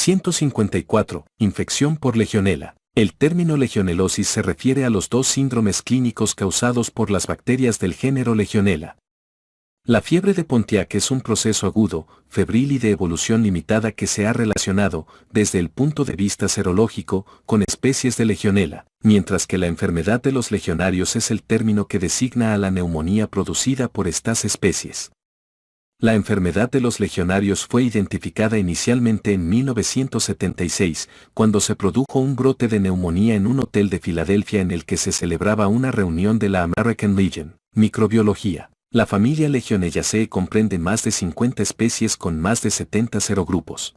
154. Infección por legionela. El término legionelosis se refiere a los dos síndromes clínicos causados por las bacterias del género Legionella. La fiebre de Pontiac es un proceso agudo, febril y de evolución limitada que se ha relacionado, desde el punto de vista serológico, con especies de Legionella, mientras que la enfermedad de los legionarios es el término que designa a la neumonía producida por estas especies. La enfermedad de los legionarios fue identificada inicialmente en 1976, cuando se produjo un brote de neumonía en un hotel de Filadelfia en el que se celebraba una reunión de la American Legion, Microbiología. La familia Legionellaceae comprende más de 50 especies con más de 70 serogrupos.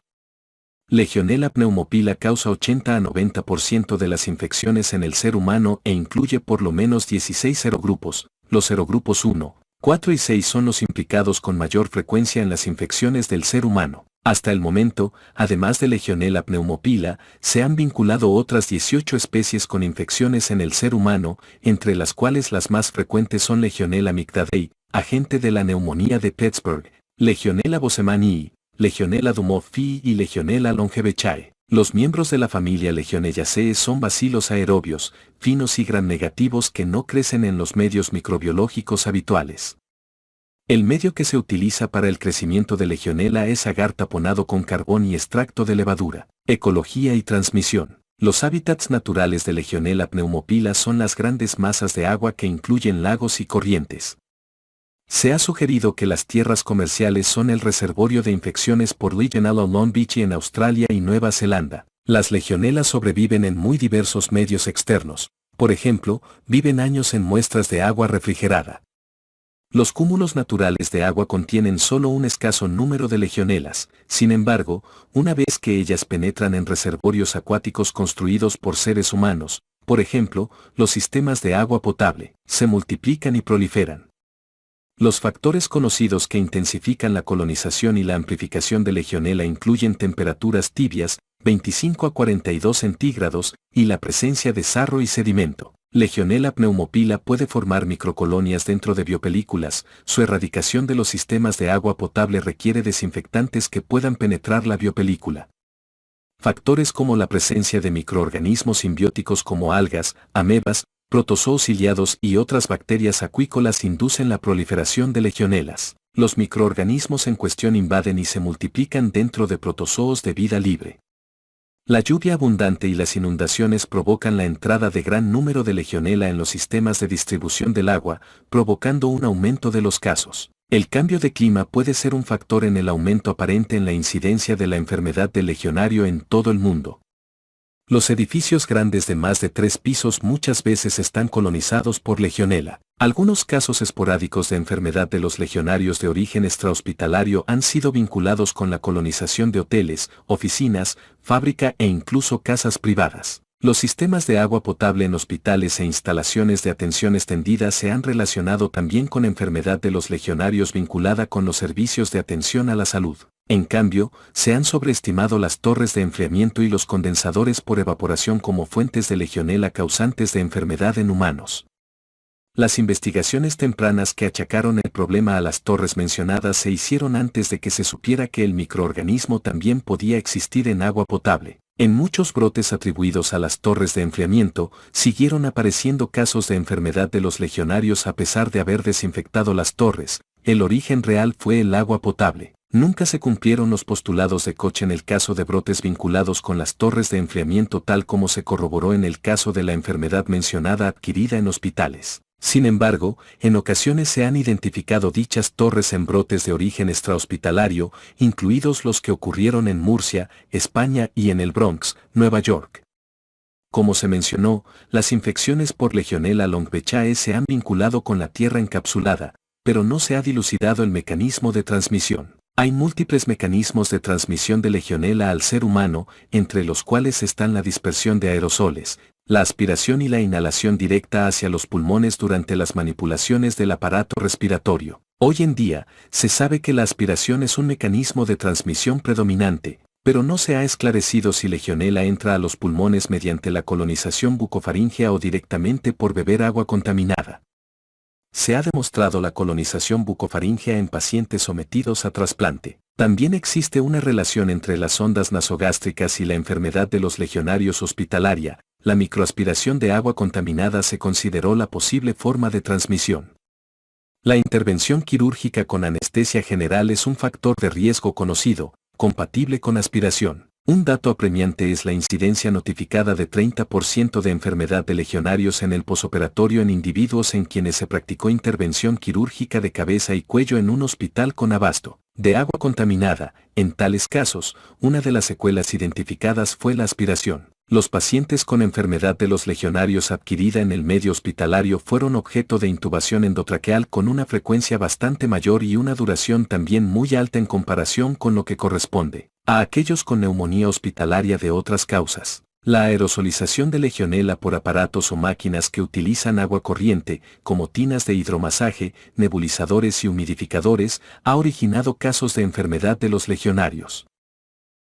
Legionella pneumopila causa 80 a 90% de las infecciones en el ser humano e incluye por lo menos 16 serogrupos. Los serogrupos 1, 4 y 6 son los implicados con mayor frecuencia en las infecciones del ser humano. Hasta el momento, además de Legionella pneumopila, se han vinculado otras 18 especies con infecciones en el ser humano, entre las cuales las más frecuentes son Legionella amygdalae, agente de la neumonía de Pittsburgh, Legionella bosemannii, Legionella pneumophyllae y Legionella longevechae. Los miembros de la familia Legionellaceae son bacilos aerobios, finos y gram-negativos que no crecen en los medios microbiológicos habituales. El medio que se utiliza para el crecimiento de Legionella es agar taponado con carbón y extracto de levadura. Ecología y transmisión. Los hábitats naturales de Legionella pneumopila son las grandes masas de agua que incluyen lagos y corrientes. Se ha sugerido que las tierras comerciales son el reservorio de infecciones por Legionella longvitchi en Australia y Nueva Zelanda. Las legionelas sobreviven en muy diversos medios externos. Por ejemplo, viven años en muestras de agua refrigerada. Los cúmulos naturales de agua contienen solo un escaso número de legionelas. Sin embargo, una vez que ellas penetran en reservorios acuáticos construidos por seres humanos, por ejemplo, los sistemas de agua potable, se multiplican y proliferan. Los factores conocidos que intensifican la colonización y la amplificación de Legionella incluyen temperaturas tibias, 25 a 42 centígrados, y la presencia de sarro y sedimento. Legionella pneumopila puede formar microcolonias dentro de biopelículas. Su erradicación de los sistemas de agua potable requiere desinfectantes que puedan penetrar la biopelícula. Factores como la presencia de microorganismos simbióticos como algas, amebas, protozoos ciliados y otras bacterias acuícolas inducen la proliferación de legionelas. Los microorganismos en cuestión invaden y se multiplican dentro de protozoos de vida libre. La lluvia abundante y las inundaciones provocan la entrada de gran número de Legionella en los sistemas de distribución del agua, provocando un aumento de los casos. El cambio de clima puede ser un factor en el aumento aparente en la incidencia de la enfermedad del legionario en todo el mundo. Los edificios grandes de más de 3 pisos muchas veces están colonizados por Legionella. Algunos casos esporádicos de enfermedad de los legionarios de origen extrahospitalario han sido vinculados con la colonización de hoteles, oficinas, fábrica e incluso casas privadas. Los sistemas de agua potable en hospitales e instalaciones de atención extendida se han relacionado también con enfermedad de los legionarios vinculada con los servicios de atención a la salud. En cambio, se han sobreestimado las torres de enfriamiento y los condensadores por evaporación como fuentes de Legionella causantes de enfermedad en humanos. Las investigaciones tempranas que achacaron el problema a las torres mencionadas se hicieron antes de que se supiera que el microorganismo también podía existir en agua potable. En muchos brotes atribuidos a las torres de enfriamiento, siguieron apareciendo casos de enfermedad de los legionarios a pesar de haber desinfectado las torres. El origen real fue el agua potable. Nunca se cumplieron los postulados de Koch en el caso de brotes vinculados con las torres de enfriamiento tal como se corroboró en el caso de la enfermedad mencionada adquirida en hospitales. Sin embargo, en ocasiones se han identificado dichas torres en brotes de origen extrahospitalario, incluidos los que ocurrieron en Murcia, España y en el Bronx, Nueva York. Como se mencionó, las infecciones por Legionella longvitchae se han vinculado con la tierra encapsulada, pero no se ha dilucidado el mecanismo de transmisión. Hay múltiples mecanismos de transmisión de Legionella al ser humano, entre los cuales están la dispersión de aerosoles, la aspiración y la inhalación directa hacia los pulmones durante las manipulaciones del aparato respiratorio. Hoy en día, se sabe que la aspiración es un mecanismo de transmisión predominante, pero no se ha esclarecido si Legionella entra a los pulmones mediante la colonización bucofaríngea o directamente por beber agua contaminada. Se ha demostrado la colonización bucofaríngea en pacientes sometidos a trasplante. También existe una relación entre las sondas nasogástricas y la enfermedad de los legionarios hospitalaria. La microaspiración de agua contaminada se consideró la posible forma de transmisión. La intervención quirúrgica con anestesia general es un factor de riesgo conocido, compatible con aspiración. Un dato apremiante es la incidencia notificada de 30% de enfermedad de legionarios en el posoperatorio en individuos en quienes se practicó intervención quirúrgica de cabeza y cuello en un hospital con abasto de agua contaminada. En tales casos, una de las secuelas identificadas fue la aspiración. Los pacientes con enfermedad de los legionarios adquirida en el medio hospitalario fueron objeto de intubación endotraqueal con una frecuencia bastante mayor y una duración también muy alta en comparación con lo que corresponde a aquellos con neumonía hospitalaria de otras causas. La aerosolización de legionela por aparatos o máquinas que utilizan agua corriente, como tinas de hidromasaje, nebulizadores y humidificadores, ha originado casos de enfermedad de los legionarios.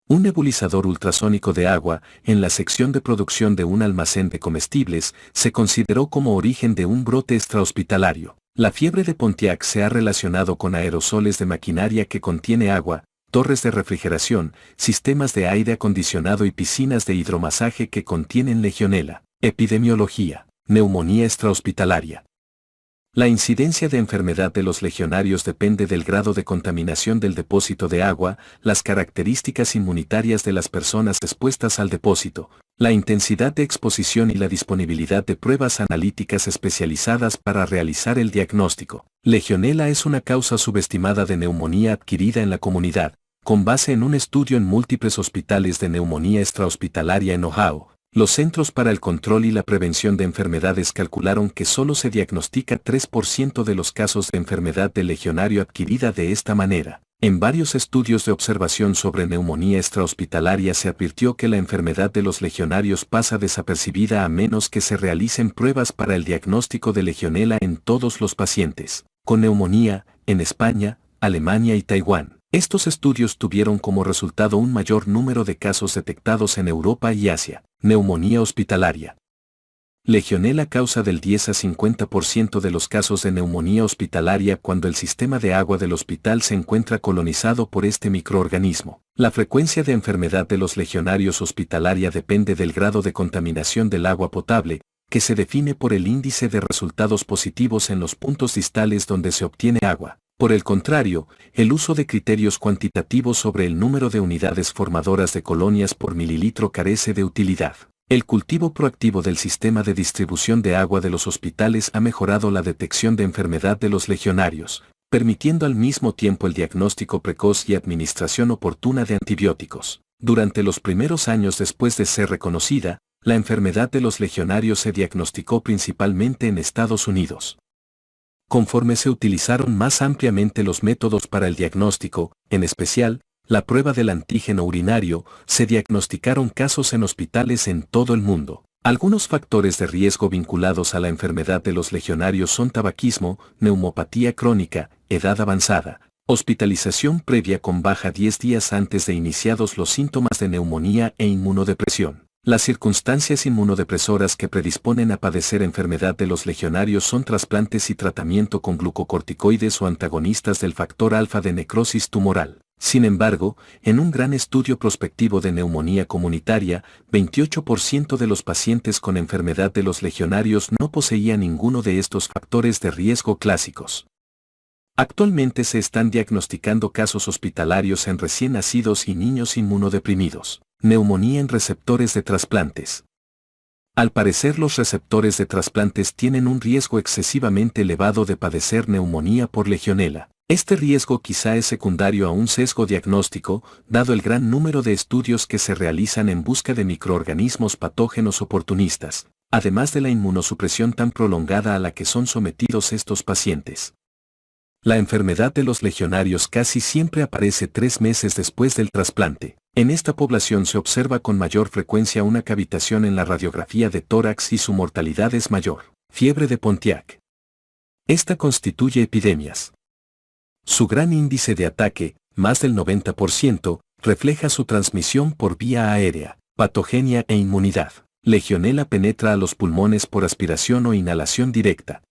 Un nebulizador ultrasónico de agua, en la sección de producción de un almacén de comestibles, se consideró como origen de un brote extrahospitalario. La fiebre de Pontiac se ha relacionado con aerosoles de maquinaria que contiene agua, torres de refrigeración, sistemas de aire acondicionado y piscinas de hidromasaje que contienen legionela. Epidemiología. Neumonía extrahospitalaria. La incidencia de enfermedad de los legionarios depende del grado de contaminación del depósito de agua, las características inmunitarias de las personas expuestas al depósito, la intensidad de exposición y la disponibilidad de pruebas analíticas especializadas para realizar el diagnóstico. Legionela es una causa subestimada de neumonía adquirida en la comunidad, con base en un estudio en múltiples hospitales de neumonía extrahospitalaria en Ohio. Los Centros para el Control y la Prevención de Enfermedades calcularon que solo se diagnostica 3% de los casos de enfermedad de legionario adquirida de esta manera. En varios estudios de observación sobre neumonía extrahospitalaria se advirtió que la enfermedad de los legionarios pasa desapercibida a menos que se realicen pruebas para el diagnóstico de legionela en todos los pacientes con neumonía, en España, Alemania y Taiwán. Estos estudios tuvieron como resultado un mayor número de casos detectados en Europa y Asia. Neumonía hospitalaria. Legionela causa del 10 a 50% de los casos de neumonía hospitalaria cuando el sistema de agua del hospital se encuentra colonizado por este microorganismo. La frecuencia de enfermedad de los legionarios hospitalaria depende del grado de contaminación del agua potable, que se define por el índice de resultados positivos en los puntos distales donde se obtiene agua. Por el contrario, el uso de criterios cuantitativos sobre el número de unidades formadoras de colonias por mililitro carece de utilidad. El cultivo proactivo del sistema de distribución de agua de los hospitales ha mejorado la detección de enfermedad de los legionarios, permitiendo al mismo tiempo el diagnóstico precoz y administración oportuna de antibióticos. Durante los primeros años después de ser reconocida, la enfermedad de los legionarios se diagnosticó principalmente en Estados Unidos. Conforme se utilizaron más ampliamente los métodos para el diagnóstico, en especial, la prueba del antígeno urinario, se diagnosticaron casos en hospitales en todo el mundo. Algunos factores de riesgo vinculados a la enfermedad de los legionarios son tabaquismo, neumopatía crónica, edad avanzada, hospitalización previa con baja 10 días antes de iniciados los síntomas de neumonía e inmunodepresión. Las circunstancias inmunodepresoras que predisponen a padecer enfermedad de los legionarios son trasplantes y tratamiento con glucocorticoides o antagonistas del factor alfa de necrosis tumoral. Sin embargo, en un gran estudio prospectivo de neumonía comunitaria, 28% de los pacientes con enfermedad de los legionarios no poseían ninguno de estos factores de riesgo clásicos. Actualmente se están diagnosticando casos hospitalarios en recién nacidos y niños inmunodeprimidos. Neumonía en receptores de trasplantes. Al parecer los receptores de trasplantes tienen un riesgo excesivamente elevado de padecer neumonía por legionela. Este riesgo quizá es secundario a un sesgo diagnóstico, dado el gran número de estudios que se realizan en busca de microorganismos patógenos oportunistas, además de la inmunosupresión tan prolongada a la que son sometidos estos pacientes. La enfermedad de los legionarios casi siempre aparece 3 meses después del trasplante. En esta población se observa con mayor frecuencia una cavitación en la radiografía de tórax y su mortalidad es mayor. Fiebre de Pontiac. Esta constituye epidemias. Su gran índice de ataque, más del 90%, refleja su transmisión por vía aérea, patogenia e inmunidad. Legionela penetra a los pulmones por aspiración o inhalación directa.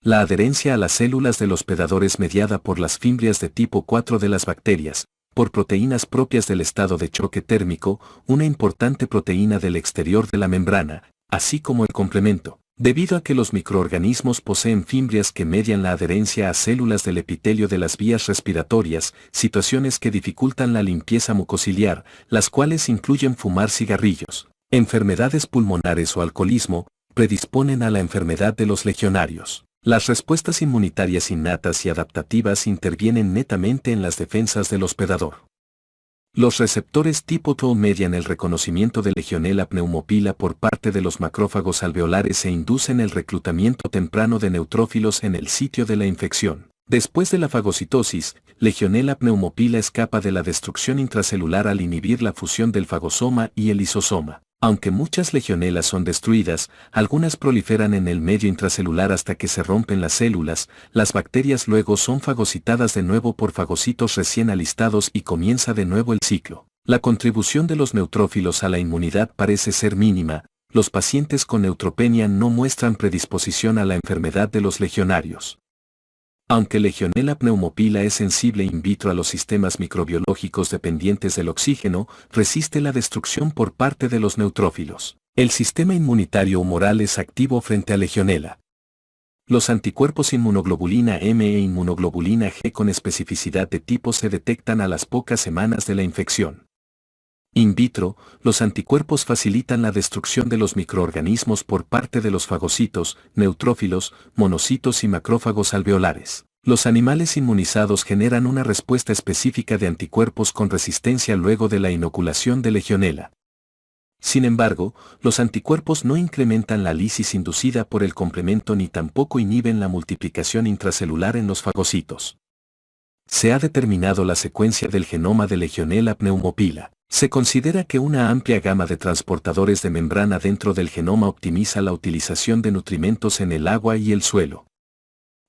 La adherencia a las células del hospedador es mediada por las fimbrias de tipo 4 de las bacterias, por proteínas propias del estado de choque térmico, una importante proteína del exterior de la membrana, así como el complemento. Debido a que los microorganismos poseen fimbrias que median la adherencia a células del epitelio de las vías respiratorias, situaciones que dificultan la limpieza mucociliar, las cuales incluyen fumar cigarrillos, enfermedades pulmonares o alcoholismo, predisponen a la enfermedad de los legionarios. Las respuestas inmunitarias innatas y adaptativas intervienen netamente en las defensas del hospedador. Los receptores tipo T median el reconocimiento de Legionella pneumopila por parte de los macrófagos alveolares e inducen el reclutamiento temprano de neutrófilos en el sitio de la infección. Después de la fagocitosis, Legionella pneumopila escapa de la destrucción intracelular al inhibir la fusión del fagosoma y el lisosoma. Aunque muchas legionelas son destruidas, algunas proliferan en el medio intracelular hasta que se rompen las células, las bacterias luego son fagocitadas de nuevo por fagocitos recién alistados y comienza de nuevo el ciclo. La contribución de los neutrófilos a la inmunidad parece ser mínima, los pacientes con neutropenia no muestran predisposición a la enfermedad de los legionarios. Aunque Legionella pneumopila es sensible in vitro a los sistemas microbiológicos dependientes del oxígeno, resiste la destrucción por parte de los neutrófilos. El sistema inmunitario humoral es activo frente a Legionella. Los anticuerpos inmunoglobulina M e inmunoglobulina G con especificidad de tipo se detectan a las pocas semanas de la infección. In vitro, los anticuerpos facilitan la destrucción de los microorganismos por parte de los fagocitos, neutrófilos, monocitos y macrófagos alveolares. Los animales inmunizados generan una respuesta específica de anticuerpos con resistencia luego de la inoculación de Legionella. Sin embargo, los anticuerpos no incrementan la lisis inducida por el complemento ni tampoco inhiben la multiplicación intracelular en los fagocitos. Se ha determinado la secuencia del genoma de Legionella pneumopila. Se considera que una amplia gama de transportadores de membrana dentro del genoma optimiza la utilización de nutrimentos en el agua y el suelo.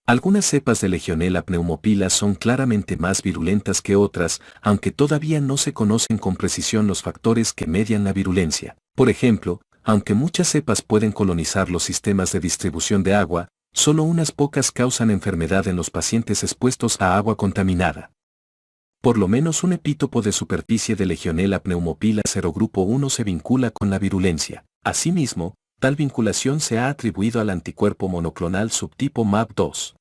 Algunas cepas de Legionella pneumopila son claramente más virulentas que otras, aunque todavía no se conocen con precisión los factores que median la virulencia. Por ejemplo, aunque muchas cepas pueden colonizar los sistemas de distribución de agua, solo unas pocas causan enfermedad en los pacientes expuestos a agua contaminada. Por lo menos un epítopo de superficie de Legionella pneumopila serogrupo 1 se vincula con la virulencia. Asimismo, tal vinculación se ha atribuido al anticuerpo monoclonal subtipo MAP2.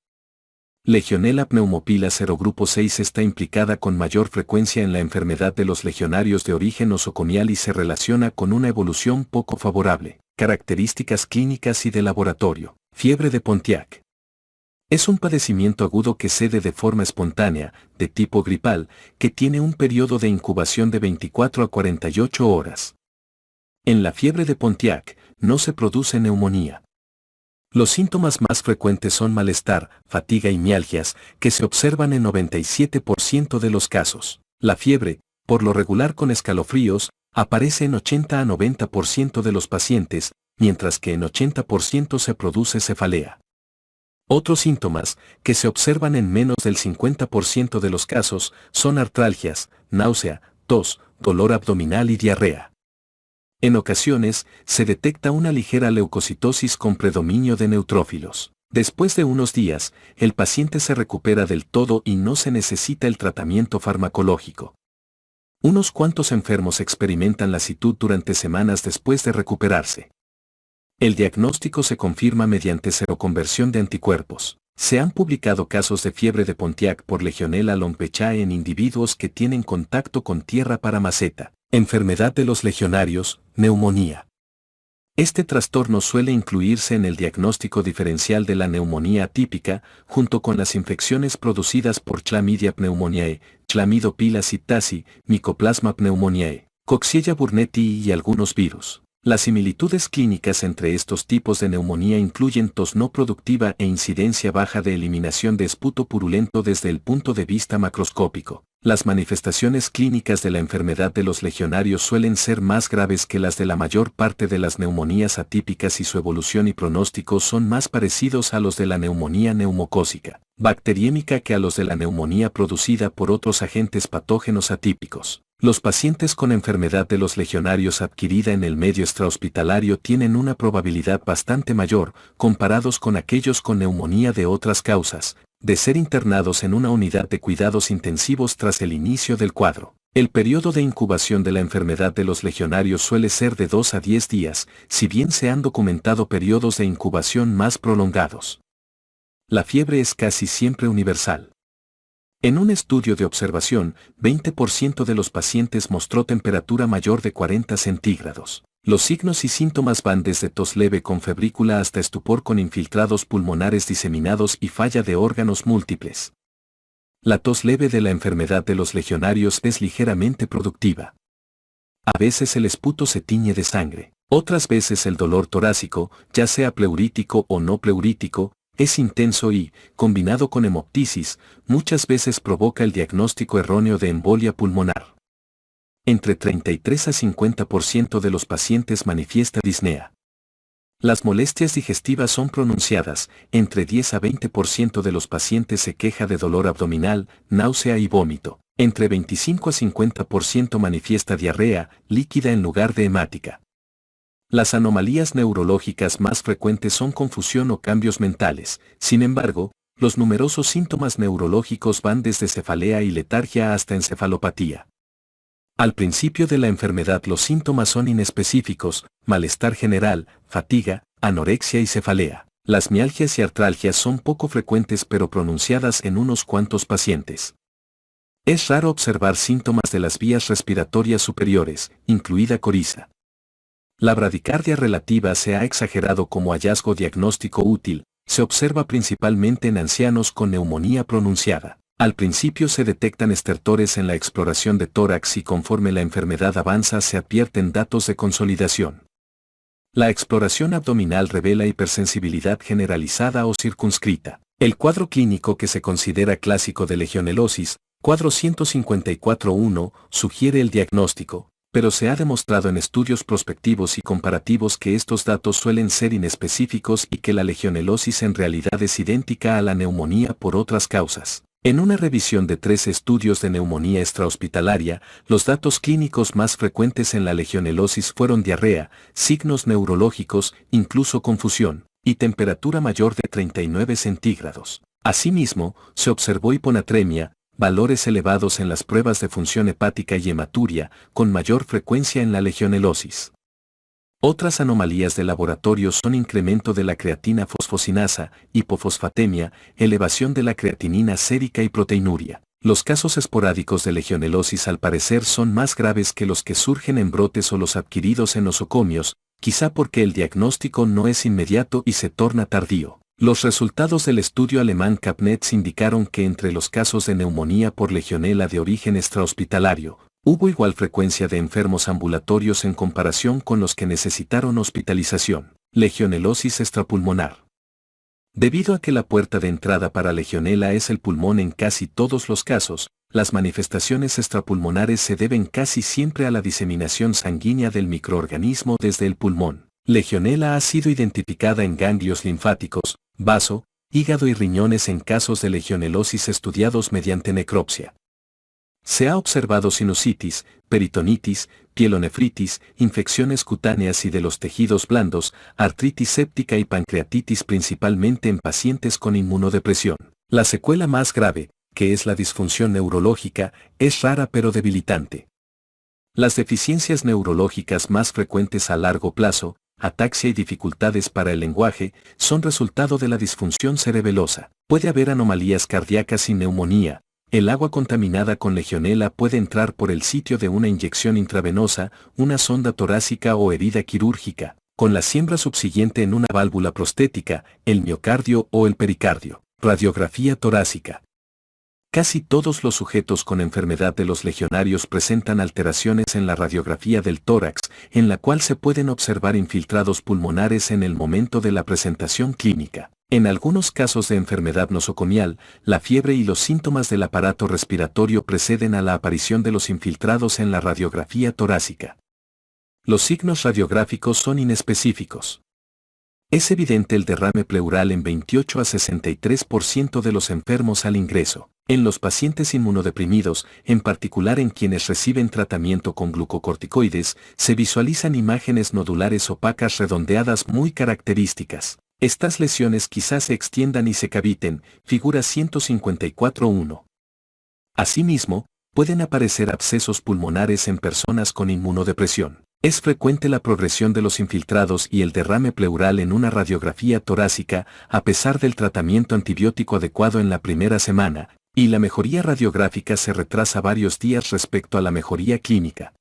Legionella pneumopila serogrupo 6 está implicada con mayor frecuencia en la enfermedad de los legionarios de origen nosocomial y se relaciona con una evolución poco favorable. Características clínicas y de laboratorio. Fiebre de Pontiac. Es un padecimiento agudo que cede de forma espontánea, de tipo gripal, que tiene un periodo de incubación de 24 a 48 horas. En la fiebre de Pontiac, no se produce neumonía. Los síntomas más frecuentes son malestar, fatiga y mialgias, que se observan en 97% de los casos. La fiebre, por lo regular con escalofríos, aparece en 80 a 90% de los pacientes, mientras que en 80% se produce cefalea. Otros síntomas, que se observan en menos del 50% de los casos, son artralgias, náusea, tos, dolor abdominal y diarrea. En ocasiones, se detecta una ligera leucocitosis con predominio de neutrófilos. Después de unos días, el paciente se recupera del todo y no se necesita el tratamiento farmacológico. Unos cuantos enfermos experimentan lasitud durante semanas después de recuperarse. El diagnóstico se confirma mediante seroconversión de anticuerpos. Se han publicado casos de fiebre de Pontiac por Legionella lompechae en individuos que tienen contacto con tierra para maceta. Enfermedad de los legionarios, neumonía. Este trastorno suele incluirse en el diagnóstico diferencial de la neumonía atípica, junto con las infecciones producidas por Chlamydia pneumoniae, Chlamydopila psittaci, Mycoplasma pneumoniae, Coxiella burnetii y algunos virus. Las similitudes clínicas entre estos tipos de neumonía incluyen tos no productiva e incidencia baja de eliminación de esputo purulento desde el punto de vista macroscópico. Las manifestaciones clínicas de la enfermedad de los legionarios suelen ser más graves que las de la mayor parte de las neumonías atípicas y su evolución y pronóstico son más parecidos a los de la neumonía neumocócica, bacteriémica que a los de la neumonía producida por otros agentes patógenos atípicos. Los pacientes con enfermedad de los legionarios adquirida en el medio extrahospitalario tienen una probabilidad bastante mayor, comparados con aquellos con neumonía de otras causas, de ser internados en una unidad de cuidados intensivos tras el inicio del cuadro. El periodo de incubación de la enfermedad de los legionarios suele ser de 2 a 10 días, si bien se han documentado periodos de incubación más prolongados. La fiebre es casi siempre universal. En un estudio de observación, 20% de los pacientes mostró temperatura mayor de 40 centígrados. Los signos y síntomas van desde tos leve con febrícula hasta estupor con infiltrados pulmonares diseminados y falla de órganos múltiples. La tos leve de la enfermedad de los legionarios es ligeramente productiva. A veces el esputo se tiñe de sangre. Otras veces el dolor torácico, ya sea pleurítico o no pleurítico, es intenso y, combinado con hemoptisis, muchas veces provoca el diagnóstico erróneo de embolia pulmonar. Entre 33 a 50% de los pacientes manifiesta disnea. Las molestias digestivas son pronunciadas, entre 10 a 20% de los pacientes se queja de dolor abdominal, náusea y vómito. Entre 25 a 50% manifiesta diarrea, líquida en lugar de hemática. Las anomalías neurológicas más frecuentes son confusión o cambios mentales, sin embargo, los numerosos síntomas neurológicos van desde cefalea y letargia hasta encefalopatía. Al principio de la enfermedad los síntomas son inespecíficos, malestar general, fatiga, anorexia y cefalea. Las mialgias y artralgias son poco frecuentes pero pronunciadas en unos cuantos pacientes. Es raro observar síntomas de las vías respiratorias superiores, incluida coriza. La bradicardia relativa se ha exagerado como hallazgo diagnóstico útil, se observa principalmente en ancianos con neumonía pronunciada. Al principio se detectan estertores en la exploración de tórax y conforme la enfermedad avanza se advierten datos de consolidación. La exploración abdominal revela hipersensibilidad generalizada o circunscrita. El cuadro clínico que se considera clásico de legionelosis, cuadro 154.1, sugiere el diagnóstico, pero se ha demostrado en estudios prospectivos y comparativos que estos datos suelen ser inespecíficos y que la legionelosis en realidad es idéntica a la neumonía por otras causas. En una revisión de 3 estudios de neumonía extrahospitalaria, los datos clínicos más frecuentes en la legionelosis fueron diarrea, signos neurológicos, incluso confusión, y temperatura mayor de 39 centígrados. Asimismo, se observó hiponatremia, valores elevados en las pruebas de función hepática y hematuria, con mayor frecuencia en la legionelosis. Otras anomalías de laboratorio son incremento de la creatina fosfocinasa, hipofosfatemia, elevación de la creatinina sérica y proteinuria. Los casos esporádicos de legionelosis al parecer son más graves que los que surgen en brotes o los adquiridos en nosocomios, quizá porque el diagnóstico no es inmediato y se torna tardío. Los resultados del estudio alemán CAPNETS indicaron que entre los casos de neumonía por legionela de origen extrahospitalario, hubo igual frecuencia de enfermos ambulatorios en comparación con los que necesitaron hospitalización. Legionelosis extrapulmonar. Debido a que la puerta de entrada para legionela es el pulmón en casi todos los casos, las manifestaciones extrapulmonares se deben casi siempre a la diseminación sanguínea del microorganismo desde el pulmón. Legionela ha sido identificada en ganglios linfáticos, vaso, hígado y riñones en casos de legionelosis estudiados mediante necropsia. Se ha observado sinusitis, peritonitis, pielonefritis, infecciones cutáneas y de los tejidos blandos, artritis séptica y pancreatitis principalmente en pacientes con inmunodepresión. La secuela más grave, que es la disfunción neurológica, es rara pero debilitante. Las deficiencias neurológicas más frecuentes a largo plazo, ataxia y dificultades para el lenguaje, son resultado de la disfunción cerebelosa. Puede haber anomalías cardíacas y neumonía. El agua contaminada con legionela puede entrar por el sitio de una inyección intravenosa, una sonda torácica o herida quirúrgica, con la siembra subsiguiente en una válvula prostética, el miocardio o el pericardio. Radiografía torácica. Casi todos los sujetos con enfermedad de los legionarios presentan alteraciones en la radiografía del tórax, en la cual se pueden observar infiltrados pulmonares en el momento de la presentación clínica. En algunos casos de enfermedad nosocomial, la fiebre y los síntomas del aparato respiratorio preceden a la aparición de los infiltrados en la radiografía torácica. Los signos radiográficos son inespecíficos. Es evidente el derrame pleural en 28 a 63% de los enfermos al ingreso. En los pacientes inmunodeprimidos, en particular en quienes reciben tratamiento con glucocorticoides, se visualizan imágenes nodulares opacas redondeadas muy características. Estas lesiones quizás se extiendan y se caviten, figura 154.1. Asimismo, pueden aparecer abscesos pulmonares en personas con inmunodepresión. Es frecuente la progresión de los infiltrados y el derrame pleural en una radiografía torácica, a pesar del tratamiento antibiótico adecuado en la primera semana, y la mejoría radiográfica se retrasa varios días respecto a la mejoría clínica.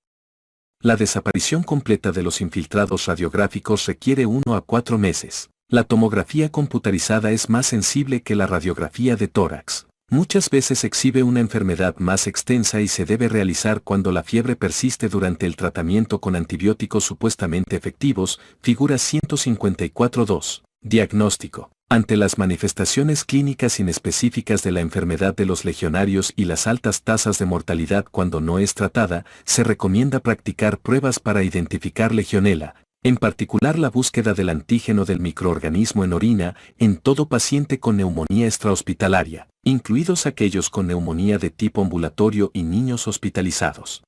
La desaparición completa de los infiltrados radiográficos requiere 1 a 4 meses. La tomografía computarizada es más sensible que la radiografía de tórax. Muchas veces exhibe una enfermedad más extensa y se debe realizar cuando la fiebre persiste durante el tratamiento con antibióticos supuestamente efectivos, figura 154.2. Diagnóstico. Ante las manifestaciones clínicas inespecíficas de la enfermedad de los legionarios y las altas tasas de mortalidad cuando no es tratada, se recomienda practicar pruebas para identificar legionela, en particular la búsqueda del antígeno del microorganismo en orina en todo paciente con neumonía extrahospitalaria, incluidos aquellos con neumonía de tipo ambulatorio y niños hospitalizados.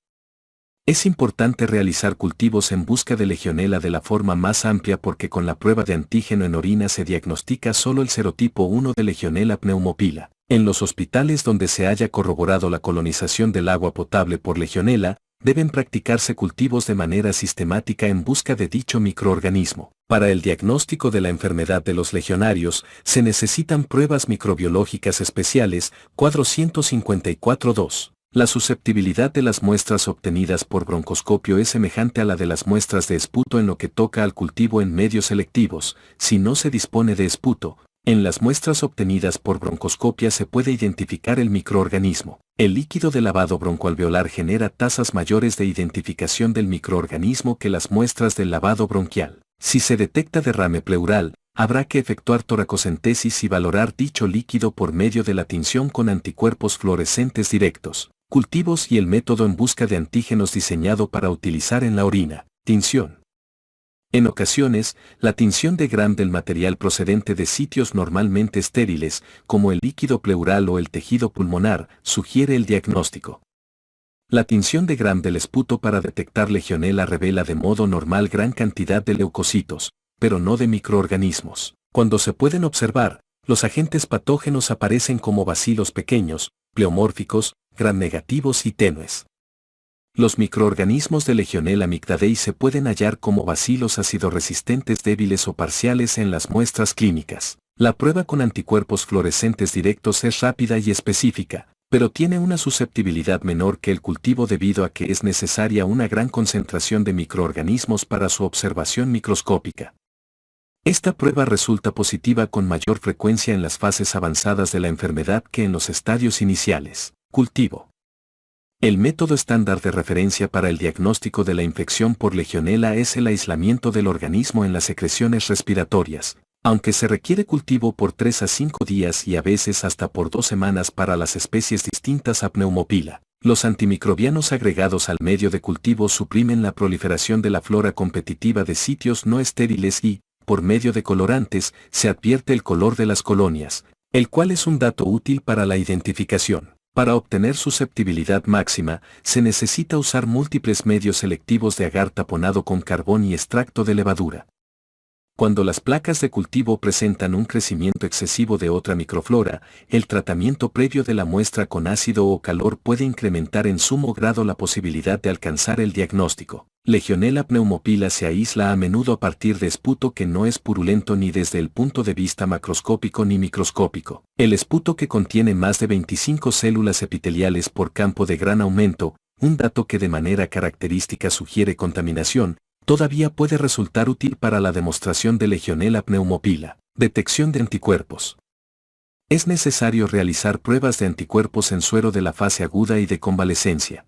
Es importante realizar cultivos en busca de legionela de la forma más amplia porque con la prueba de antígeno en orina se diagnostica solo el serotipo 1 de Legionella pneumopila. En los hospitales donde se haya corroborado la colonización del agua potable por legionela, deben practicarse cultivos de manera sistemática en busca de dicho microorganismo. Para el diagnóstico de la enfermedad de los legionarios, se necesitan pruebas microbiológicas especiales, cuadro 154.2. La susceptibilidad de las muestras obtenidas por broncoscopio es semejante a la de las muestras de esputo en lo que toca al cultivo en medios selectivos. Si no se dispone de esputo, en las muestras obtenidas por broncoscopia se puede identificar el microorganismo. El líquido de lavado broncoalveolar genera tasas mayores de identificación del microorganismo que las muestras del lavado bronquial. Si se detecta derrame pleural, habrá que efectuar toracocentesis y valorar dicho líquido por medio de la tinción con anticuerpos fluorescentes directos. Cultivos y el método en busca de antígenos diseñado para utilizar en la orina. Tinción. En ocasiones, la tinción de Gram del material procedente de sitios normalmente estériles, como el líquido pleural o el tejido pulmonar, sugiere el diagnóstico. La tinción de Gram del esputo para detectar legionela revela de modo normal gran cantidad de leucocitos, pero no de microorganismos. Cuando se pueden observar, los agentes patógenos aparecen como bacilos pequeños, pleomórficos, gram negativos y tenues. Los microorganismos de Legionella amygdalae se pueden hallar como bacilos acidoresistentes débiles o parciales en las muestras clínicas. La prueba con anticuerpos fluorescentes directos es rápida y específica, pero tiene una susceptibilidad menor que el cultivo debido a que es necesaria una gran concentración de microorganismos para su observación microscópica. Esta prueba resulta positiva con mayor frecuencia en las fases avanzadas de la enfermedad que en los estadios iniciales. Cultivo. El método estándar de referencia para el diagnóstico de la infección por legionela es el aislamiento del organismo en las secreciones respiratorias, aunque se requiere cultivo por 3 a 5 días y a veces hasta por 2 semanas para las especies distintas a pneumopila. Los antimicrobianos agregados al medio de cultivo suprimen la proliferación de la flora competitiva de sitios no estériles y, por medio de colorantes, se advierte el color de las colonias, el cual es un dato útil para la identificación. Para obtener susceptibilidad máxima, se necesita usar múltiples medios selectivos de agar taponado con carbón y extracto de levadura. Cuando las placas de cultivo presentan un crecimiento excesivo de otra microflora, el tratamiento previo de la muestra con ácido o calor puede incrementar en sumo grado la posibilidad de alcanzar el diagnóstico. Legionella pneumopila se aísla a menudo a partir de esputo que no es purulento ni desde el punto de vista macroscópico ni microscópico. El esputo que contiene más de 25 células epiteliales por campo de gran aumento, un dato que de manera característica sugiere contaminación, todavía puede resultar útil para la demostración de Legionella pneumopila. Detección de anticuerpos. Es necesario realizar pruebas de anticuerpos en suero de la fase aguda y de convalecencia.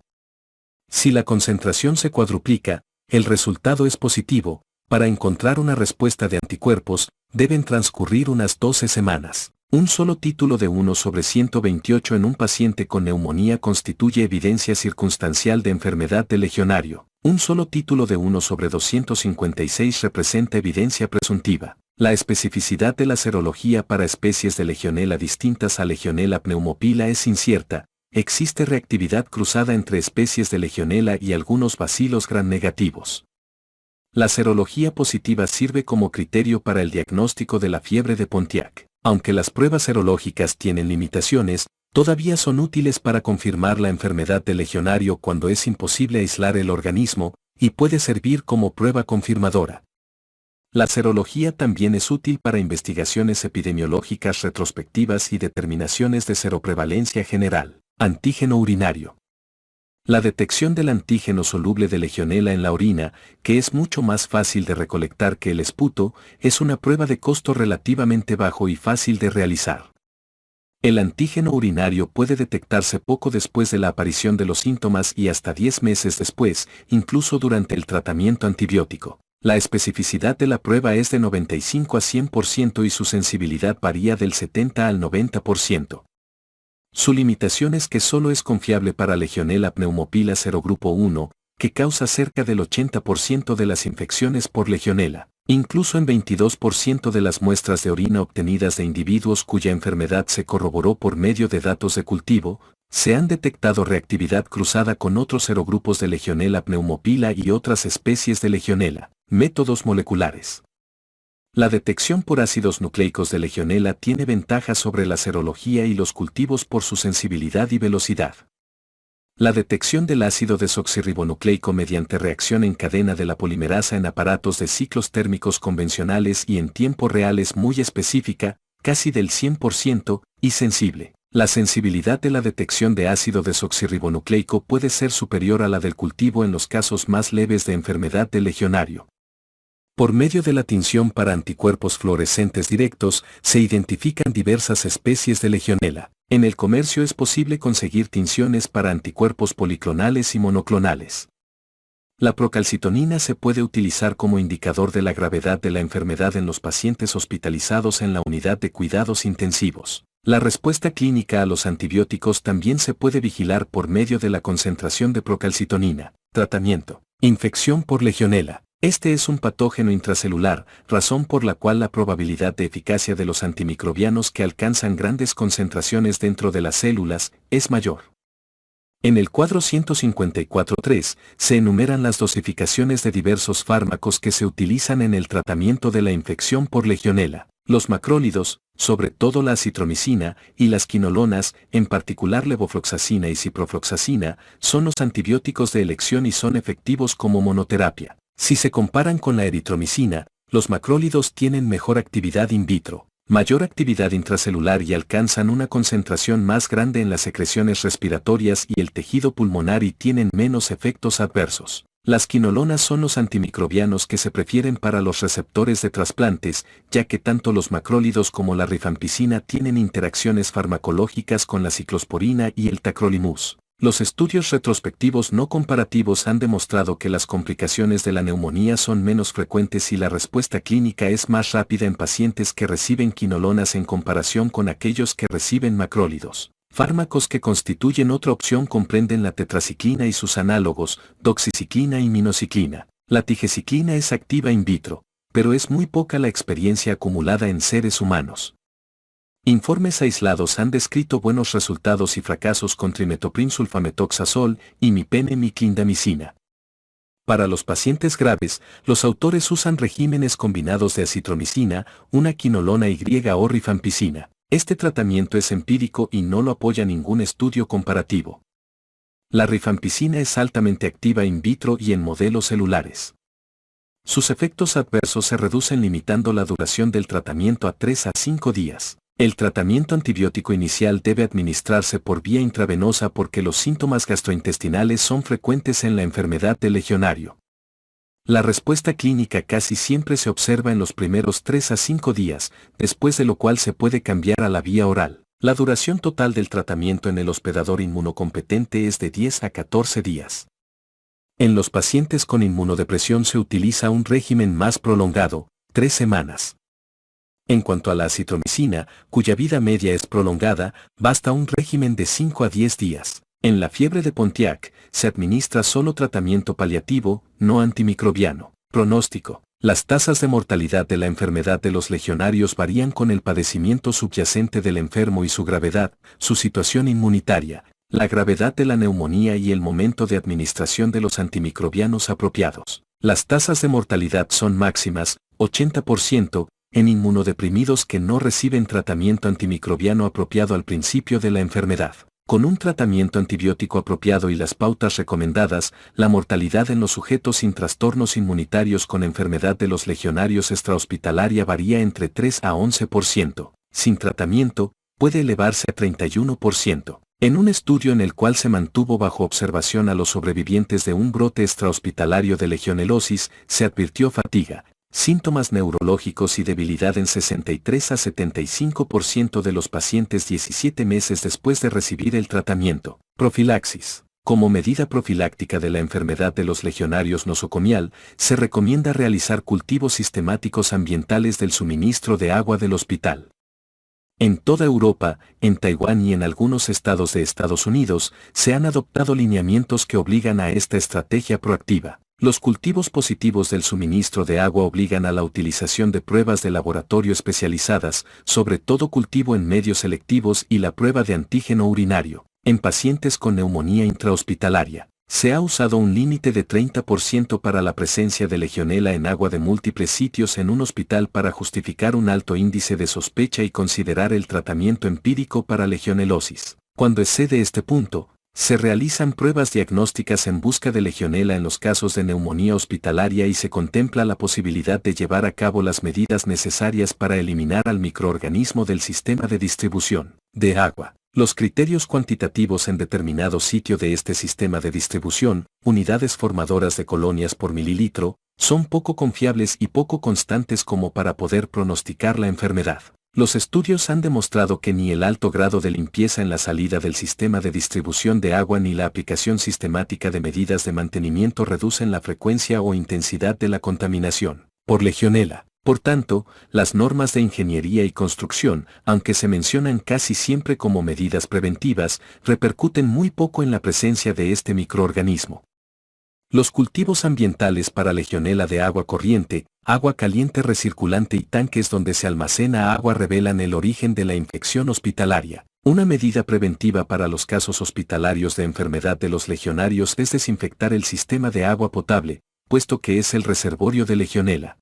Si la concentración se cuadruplica, el resultado es positivo. Para encontrar una respuesta de anticuerpos, deben transcurrir unas 12 semanas. Un solo título de 1 sobre 128 en un paciente con neumonía constituye evidencia circunstancial de enfermedad de legionario. Un solo título de 1 sobre 256 representa evidencia presuntiva. La especificidad de la serología para especies de legionela distintas a Legionella pneumopila es incierta. Existe reactividad cruzada entre especies de legionela y algunos bacilos gram negativos. La serología positiva sirve como criterio para el diagnóstico de la fiebre de Pontiac. Aunque las pruebas serológicas tienen limitaciones, todavía son útiles para confirmar la enfermedad del legionario cuando es imposible aislar el organismo, y puede servir como prueba confirmadora. La serología también es útil para investigaciones epidemiológicas retrospectivas y determinaciones de seroprevalencia general. Antígeno urinario. La detección del antígeno soluble de Legionela en la orina, que es mucho más fácil de recolectar que el esputo, es una prueba de costo relativamente bajo y fácil de realizar. El antígeno urinario puede detectarse poco después de la aparición de los síntomas y hasta 10 meses después, incluso durante el tratamiento antibiótico. La especificidad de la prueba es de 95 a 100% y su sensibilidad varía del 70 al 90%. Su limitación es que solo es confiable para Legionella pneumopila serogrupo 1, que causa cerca del 80% de las infecciones por Legionella. Incluso en 22% de las muestras de orina obtenidas de individuos cuya enfermedad se corroboró por medio de datos de cultivo, se han detectado reactividad cruzada con otros serogrupos de Legionella pneumopila y otras especies de Legionella. Métodos moleculares. La detección por ácidos nucleicos de Legionella tiene ventajas sobre la serología y los cultivos por su sensibilidad y velocidad. La detección del ácido desoxirribonucleico mediante reacción en cadena de la polimerasa en aparatos de ciclos térmicos convencionales y en tiempo real es muy específica, casi del 100%, y sensible. La sensibilidad de la detección de ácido desoxirribonucleico puede ser superior a la del cultivo en los casos más leves de enfermedad del legionario. Por medio de la tinción para anticuerpos fluorescentes directos, se identifican diversas especies de Legionella. En el comercio es posible conseguir tinciones para anticuerpos policlonales y monoclonales. La procalcitonina se puede utilizar como indicador de la gravedad de la enfermedad en los pacientes hospitalizados en la unidad de cuidados intensivos. La respuesta clínica a los antibióticos también se puede vigilar por medio de la concentración de procalcitonina. Tratamiento. Infección por Legionella. Este es un patógeno intracelular, razón por la cual la probabilidad de eficacia de los antimicrobianos que alcanzan grandes concentraciones dentro de las células es mayor. En el cuadro 154.3 se enumeran las dosificaciones de diversos fármacos que se utilizan en el tratamiento de la infección por Legionella. Los macrólidos, sobre todo la acitromicina, y las quinolonas, en particular levofloxacina y ciprofloxacina, son los antibióticos de elección y son efectivos como monoterapia. Si se comparan con la eritromicina, los macrólidos tienen mejor actividad in vitro, mayor actividad intracelular y alcanzan una concentración más grande en las secreciones respiratorias y el tejido pulmonar y tienen menos efectos adversos. Las quinolonas son los antimicrobianos que se prefieren para los receptores de trasplantes, ya que tanto los macrólidos como la rifampicina tienen interacciones farmacológicas con la ciclosporina y el tacrolimus. Los estudios retrospectivos no comparativos han demostrado que las complicaciones de la neumonía son menos frecuentes y la respuesta clínica es más rápida en pacientes que reciben quinolonas en comparación con aquellos que reciben macrólidos. Fármacos que constituyen otra opción comprenden la tetraciclina y sus análogos, doxiciclina y minociclina. La tigesiclina es activa in vitro, pero es muy poca la experiencia acumulada en seres humanos. Informes aislados han descrito buenos resultados y fracasos con trimetoprim-sulfametoxazol y mipene-miclindamicina. Para los pacientes graves, los autores usan regímenes combinados de acitromicina, una quinolona y o rifampicina. Este tratamiento es empírico y no lo apoya ningún estudio comparativo. La rifampicina es altamente activa in vitro y en modelos celulares. Sus efectos adversos se reducen limitando la duración del tratamiento a 3 a 5 días. El tratamiento antibiótico inicial debe administrarse por vía intravenosa porque los síntomas gastrointestinales son frecuentes en la enfermedad del legionario. La respuesta clínica casi siempre se observa en los primeros 3 a 5 días, después de lo cual se puede cambiar a la vía oral. La duración total del tratamiento en el hospedador inmunocompetente es de 10 a 14 días. En los pacientes con inmunodepresión se utiliza un régimen más prolongado, 3 semanas. En cuanto a la acitromicina, cuya vida media es prolongada, basta un régimen de 5 a 10 días. En la fiebre de Pontiac, se administra solo tratamiento paliativo, no antimicrobiano. Pronóstico. Las tasas de mortalidad de la enfermedad de los legionarios varían con el padecimiento subyacente del enfermo y su gravedad, su situación inmunitaria, la gravedad de la neumonía y el momento de administración de los antimicrobianos apropiados. Las tasas de mortalidad son máximas, 80%, en inmunodeprimidos que no reciben tratamiento antimicrobiano apropiado al principio de la enfermedad. Con un tratamiento antibiótico apropiado y las pautas recomendadas, la mortalidad en los sujetos sin trastornos inmunitarios con enfermedad de los legionarios extrahospitalaria varía entre 3 a 11%. Sin tratamiento, puede elevarse a 31%. En un estudio en el cual se mantuvo bajo observación a los sobrevivientes de un brote extrahospitalario de legionelosis, se advirtió fatiga, síntomas neurológicos y debilidad en 63 a 75% de los pacientes 17 meses después de recibir el tratamiento. Profilaxis. Como medida profiláctica de la enfermedad de los legionarios nosocomial, se recomienda realizar cultivos sistemáticos ambientales del suministro de agua del hospital. En toda Europa, en Taiwán y en algunos estados de Estados Unidos, se han adoptado lineamientos que obligan a esta estrategia proactiva. Los cultivos positivos del suministro de agua obligan a la utilización de pruebas de laboratorio especializadas, sobre todo cultivo en medios selectivos y la prueba de antígeno urinario. En pacientes con neumonía intrahospitalaria, se ha usado un límite de 30% para la presencia de legionela en agua de múltiples sitios en un hospital para justificar un alto índice de sospecha y considerar el tratamiento empírico para legionelosis. Cuando excede este punto, se realizan pruebas diagnósticas en busca de legionela en los casos de neumonía hospitalaria y se contempla la posibilidad de llevar a cabo las medidas necesarias para eliminar al microorganismo del sistema de distribución de agua. Los criterios cuantitativos en determinado sitio de este sistema de distribución, unidades formadoras de colonias por mililitro, son poco confiables y poco constantes como para poder pronosticar la enfermedad. Los estudios han demostrado que ni el alto grado de limpieza en la salida del sistema de distribución de agua ni la aplicación sistemática de medidas de mantenimiento reducen la frecuencia o intensidad de la contaminación por legionela. Por tanto, las normas de ingeniería y construcción, aunque se mencionan casi siempre como medidas preventivas, repercuten muy poco en la presencia de este microorganismo. Los cultivos ambientales para legionela de agua corriente, agua caliente recirculante y tanques donde se almacena agua revelan el origen de la infección hospitalaria. Una medida preventiva para los casos hospitalarios de enfermedad de los legionarios es desinfectar el sistema de agua potable, puesto que es el reservorio de legionela.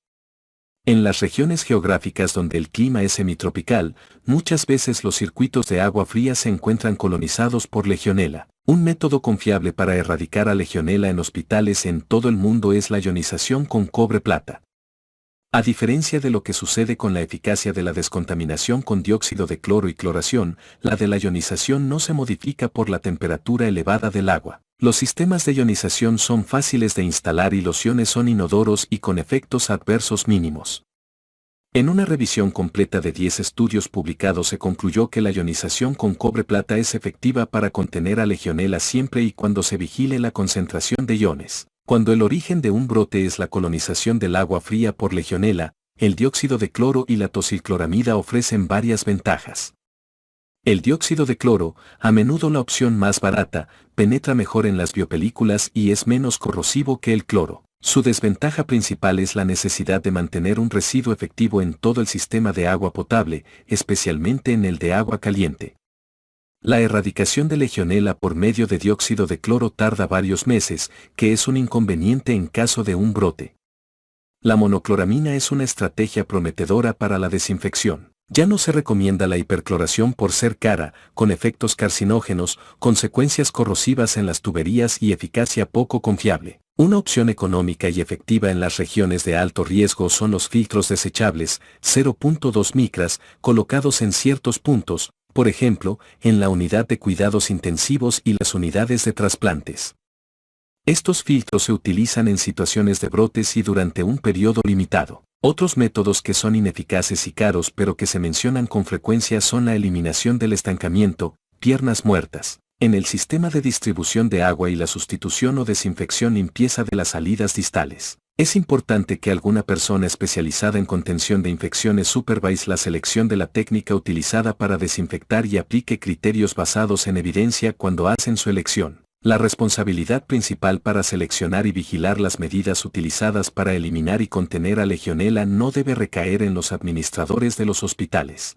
En las regiones geográficas donde el clima es semitropical, muchas veces los circuitos de agua fría se encuentran colonizados por legionela. Un método confiable para erradicar a legionela en hospitales en todo el mundo es la ionización con cobre-plata. A diferencia de lo que sucede con la eficacia de la descontaminación con dióxido de cloro y cloración, la de la ionización no se modifica por la temperatura elevada del agua. Los sistemas de ionización son fáciles de instalar y los iones son inodoros y con efectos adversos mínimos. En una revisión completa de 10 estudios publicados se concluyó que la ionización con cobre-plata es efectiva para contener a legionela siempre y cuando se vigile la concentración de iones. Cuando el origen de un brote es la colonización del agua fría por legionela, el dióxido de cloro y la tocilcloramida ofrecen varias ventajas. El dióxido de cloro, a menudo la opción más barata, penetra mejor en las biopelículas y es menos corrosivo que el cloro. Su desventaja principal es la necesidad de mantener un residuo efectivo en todo el sistema de agua potable, especialmente en el de agua caliente. La erradicación de legionela por medio de dióxido de cloro tarda varios meses, que es un inconveniente en caso de un brote. La monocloramina es una estrategia prometedora para la desinfección. Ya no se recomienda la hipercloración por ser cara, con efectos carcinógenos, consecuencias corrosivas en las tuberías y eficacia poco confiable. Una opción económica y efectiva en las regiones de alto riesgo son los filtros desechables, 0.2 micras, colocados en ciertos puntos, por ejemplo, en la unidad de cuidados intensivos y las unidades de trasplantes. Estos filtros se utilizan en situaciones de brotes y durante un periodo limitado. Otros métodos que son ineficaces y caros pero que se mencionan con frecuencia son la eliminación del estancamiento, piernas muertas, en el sistema de distribución de agua y la sustitución o desinfección limpieza de las salidas distales. Es importante que alguna persona especializada en contención de infecciones supervise la selección de la técnica utilizada para desinfectar y aplique criterios basados en evidencia cuando hacen su elección. La responsabilidad principal para seleccionar y vigilar las medidas utilizadas para eliminar y contener a legionela no debe recaer en los administradores de los hospitales.